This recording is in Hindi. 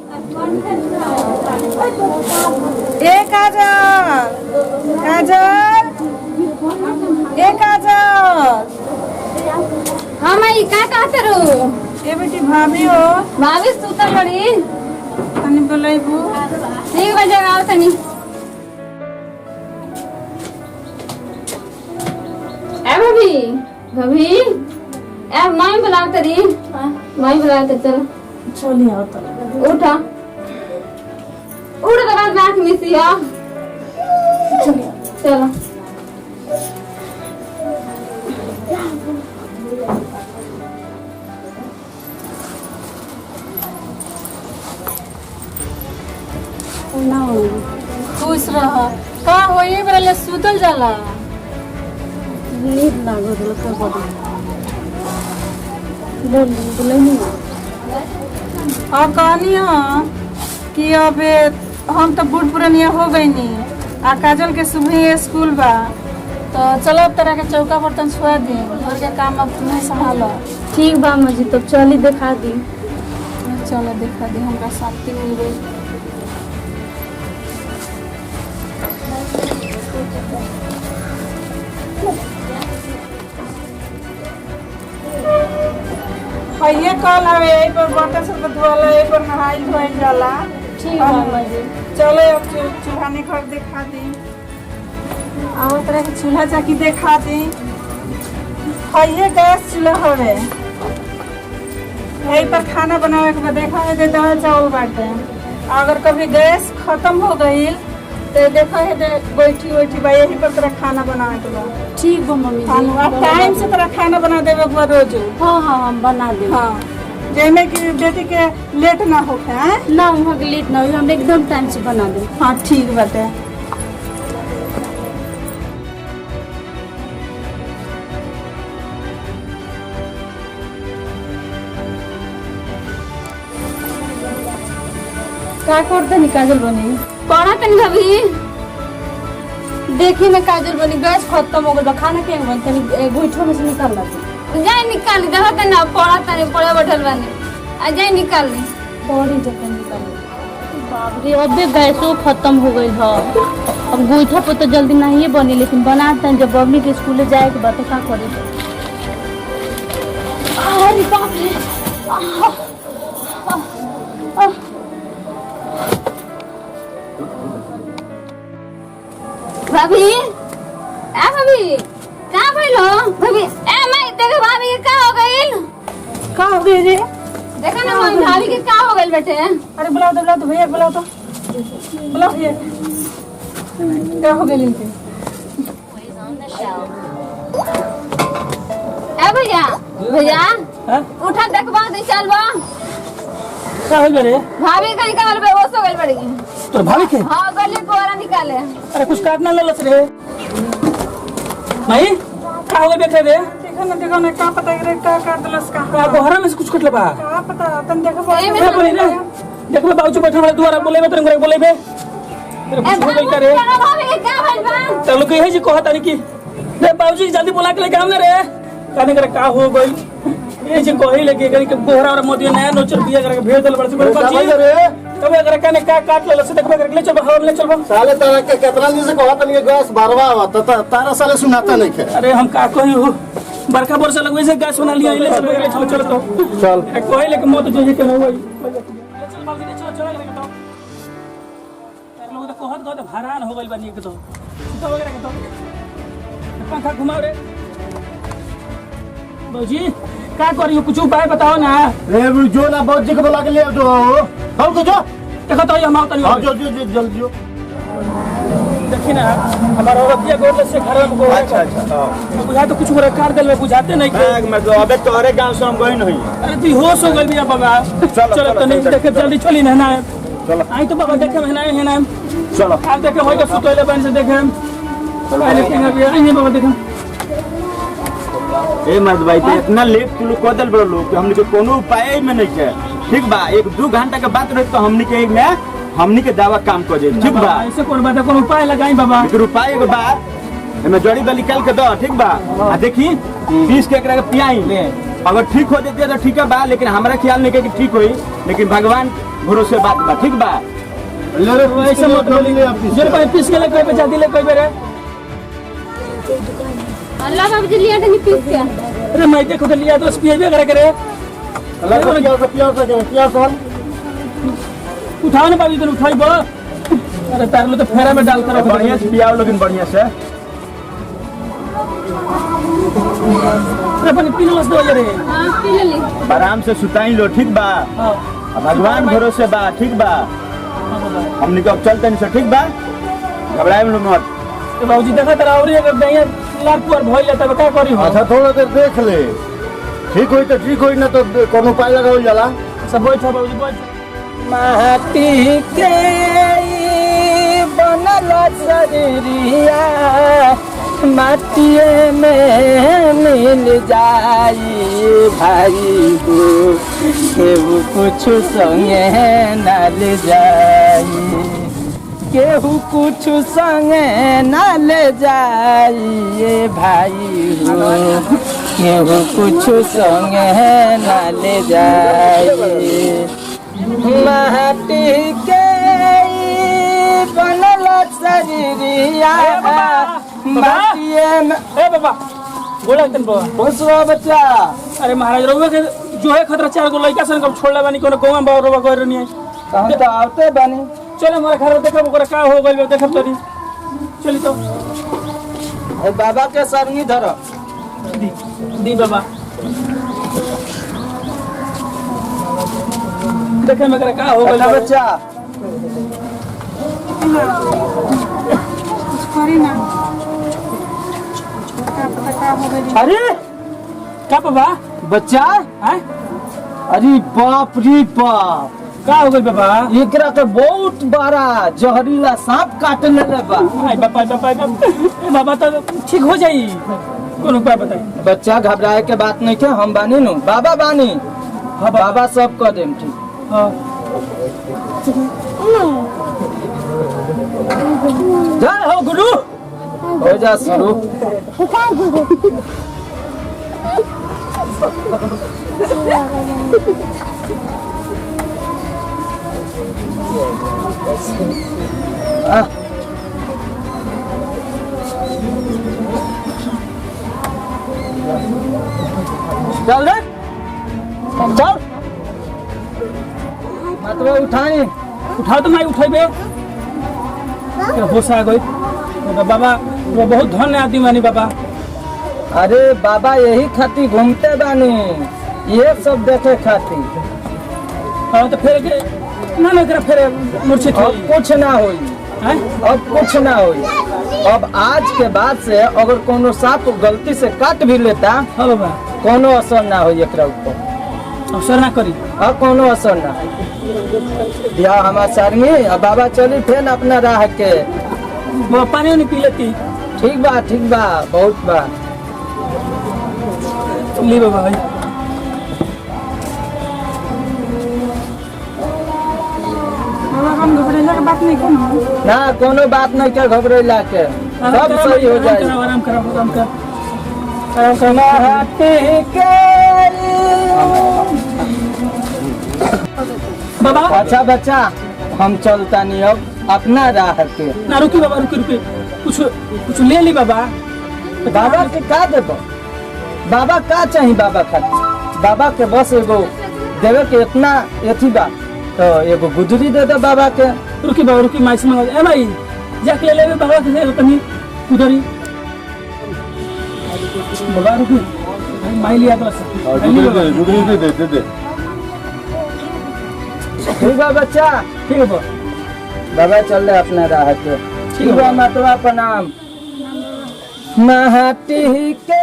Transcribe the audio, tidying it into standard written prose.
ए काजल काजल ए काजल। हाँ माई का कहते रो? ए बेटी भाभी हो। भाभी सुतल बड़ी। तनी बोलाइबू। ठीक बजे आओ तनी। ए भाभी भाभी ए माई बुलाओ तरी। माई बुलाओ तो चल। चलिए आओ तो। उठा उठ तो बाद नाक मिसी हो। चलिए चलो ना हो खुश रह का होई बरले सुतल जाला नींद लागो दिल कर बोल नहीं अब कहानी कि अब हम तो बूढ़ पुरानिया हो गई नी आ काजल के सुबह स्कूल बा तो चलो अब तरह के चौका बर्तन छुआ दी घर के काम अब तुम्हें संभालो। ठीक बा मजी तो चली दिखा दी। चलो दिखा दी हमरा शांति मिल गई। ये कल हवे यही पर बर्तन सब धोला यही पर नहाई धोई जाला। ठीक बा मजी चलो अब चूल्हा निखर दिखा दी और तरह के चूल्हा चाकी दिखा दी। ये गैस चूल्हा हवे यही पर खाना बनावे के देखा है दे दाल चावल बाटे। अगर कभी गैस खत्म हो गई तो देखो है दे बैठी बैठी बा यही पर तरह खाना बनावे के बा। ठीक बा मम्मी जी टाइम से तरह खाना बना देवे के बा रोज। हाँ हाँ हम बना दे। हाँ जैमे कि बेटी के लेट ना होके हैं ना वहाँ के लेट ना हो हम एकदम टाइम से बना दे। हाँ ठीक बाटे। क्या करते नहीं काजल बनी पढ़ा तनी भाभी देखी ना काजल बनी गैस खत्म हो गया खाना क्या बनते नहीं गोइठो में से निकाल ला जाए निकाल देखा तनी ना पढ़ा तनी पढ़े बैठल बनी आ जाए निकाल ली बड़ी जगह निकाल बाप रे अबे गैसो खत्म हो गई है। अब गोइठा पे तो जल्दी नहीं बनी लेकिन बनाते हैं जब बबली के स्कूल जाए के बाद क्या करे। अरे बाप रे भाभी ए भाभी कहाँ भइलो भाभी ए मैं देखो भाभी के का हो गइल। का हो गई रे? देखा ना भाभी भाभी के का हो गइल बेटे। अरे बुलाओ तो भैया बुलाओ तो बुलाओ भैया क्या हो गई इनके? ए भैया भैया हाँ? उठा देखबा दे चलबा क्या हो गया रे? भाभी कहीं का हल बेहोश हो गइल पड़ी। तो भाभी के? हां गली पोरा निकाले। अरे कुछ काटना ललस रे भाई का हो गया बेटे रे? देखो ना का पता रे का काट दलस का बहरा में से कुछ कटले बा का पता तन देखो बोले रे देखो बाबूजी बैठा वाला दुआरा बोलेबे तन करे बोलेबे तेरे कुछ हो गई करे भाभी के का भइल बा तब लोग कहे जी कहता नहीं कि रे बाबूजी जल्दी बुला के लेके हमने रे काने करे का हो गई ये जे कहि लगे करी के बोहरा और मोदी नया नोचर बिया करके भेज दल बड़ से बाबूजी रे तब अगर काने का काट ले से देखबे कर ले चल हम ले चल साले तारा के कितना दिन से कहत नहीं गैस बारवा आवत तारा साले सुनाता नहीं के। अरे हम का कहि हो बरखा बरसा लगवे से गैस बना लिया ले चल चल तो चल कहि ले के मत जो के हो गई चल बाबूजी ने चल चल ले तो यार लोग तो कहत हैरान हो गइल बानी के तो वगैरह के तो पंखा घुमाओ रे बाबूजी का करियो कुछ उपाय बताओ ना। रे जो ना बाबूजी के बुला के ले जो हम को जो देखो तो हम आवत हां जो जल्दी जो देखी ना हमारा औरतिया गोल से घर में को अच्छा हां बुझा तो कुछ और कार दिल में बुझाते नहीं के मैं तो अबे तोरे गांव से हम गई नहीं। अरे तू होश हो गइल बिया बाबा चलो तो नहीं देखे जल्दी चली ना ना चलो आई तो बाबा देखे है ना चलो आप देखे होई के सुतोले बन से देखे चलो आइले के अभी आई बाबा देखो ए मर्द भाई तो इतना लेट तू लोग कदल बड़ लोग हमनी के कोनो उपाय में नहीं है ठीक बा 1-2 घंटा के बात रहे तो हमनी के दावा काम कर दे ठीक बा। ऐसे कोन बात कोन उपाय लगाई बाबा एक रुपया के बाद एमे जड़ी बली निकाल के दो ठीक बा आ देखी 20 के एकरा के पियाई अगर ठीक हो जाती है तो ठीक है बा, लेकिन हमारा ख्याल नहीं कि ठीक हुई, लेकिन भगवान भरोसे बात बा, ठीक बा। ऐसे मत बोलिए आप। जो कोई पीस के ले कोई बेचा दिले कोई बेरे। अल्लाह बाबूजी लिया नहीं पीस के। अरे मैं देखो तो लिया तो पीबे करे। अल्लाह को प्यार से उठाओ ना बाबू तो उठाई बो। अरे तार में तो फेरा में डाल कर बढ़िया से पियाओ, लेकिन बढ़िया से। अरे पानी पीने लस दो रे। हां पी ले। आराम से सुताई लो, ठीक बा। हां भगवान भरोसे बा, ठीक बा। हमने को अब चलते नहीं, ठीक बा, घबराए मत। तो बाबूजी देखा तेरा और अगर नहीं लाख पर भइल जाता का करी हो। अच्छा थोड़ा देर देख ले, ठीक होई तो ठीक होई, ना तो कोनो उपाय लगाओ जाला। सब बैठो बाबूजी बैठ। माटी के बनल शरीरिया माटिए में मिल जाई भाई हो, केहू कुछ संगे न ले जाई, केहू कुछ संगे न ले जाई भाई हो, केहू कुछ संगे न ले जाई। माटी के बनल शरीरिया माटिए में। ए बाबा बोला तन बाबा बसवा बच्चा, अरे महाराज रउवा के जो है खतरा 4 गो लइका सन कब छोड़ले बानी कोनो गौवा बा रउवा कर नहीं आई। हम तो आवते बानी। चल हमारे घर देखब ओकरा का हो गइल देखब तनी। चली तो ए बाबा के सरनी धर। दी बाबा देखे में का हो गइल बच्चा। कुछ करी ना, क्या पता क्या हो गई। अरे का बाबा बच्चा, हैं अरे बाप रे बाप, का हो गइल बाबा। एकरा के बहुत बड़ा जहरीला सांप काट लेले बा। आई बाबा ए बाबा तो ठीक हो जाई, कोनो उपाय बताई। बच्चा घबराए के बात नहीं के, हम बानी नु, बाबा बानी। हां बाबा सब कर देम ठीक। हां जय हो गुरु, हो जा शुरू। चल रे, चल मतवा उठाई। उठा तो मैं उठेबे क्या होश आ गई बाबा। वो बहुत धन्य आदमी बानी बाबा। अरे बाबा यही खातिर घूमते बानी, ये सब देखे खातिर। हाँ तो फिर ना करा फिर मूर्छित अब होई कुछ ना होई, हैं? अब कुछ ना होई। अब आज के बाद से अगर कोनो सांप गलती से काट भी लेता, हाँ बाबा कोनो असर ना होई एकरा ऊपर। अवसर ना करी। अब कोनो असर ना। या हमार सरनी, अब बाबा चली फिर अपना राह के। वो पानी नहीं पी लेती। ठीक बा, ठीक बा, बहुत बा। ली बाबा भाई। हम घबरेला के बात नहीं करो ना कोनो बात नहीं के, घबरेला के सब सही हो जाए। आराम करो आराम कर। बाबा अच्छा बच्चा, हम चलता नहीं अब अपना राह के। ना रुकी बाबा रुकी कुछ कुछ ले ली बाबा। बाबा के का देबो? बाबा का चाहिए बाबा खातिर? बाबा के बस एगो देवे के इतना एथी बा, तो एगो गुजरी दे दे बाबा के। रुकी बाबा रुकी, माई से मंगा। ए माई जाके ले लेबे बाबा के तनी उधरी। बाबा रुकी, माई लिया बस। दे। ठीक बा बच्चा, ठीक है बाबा। बाबा चल रहे अपना राह के। ठीक बा, मतवा प्रणाम। माटी के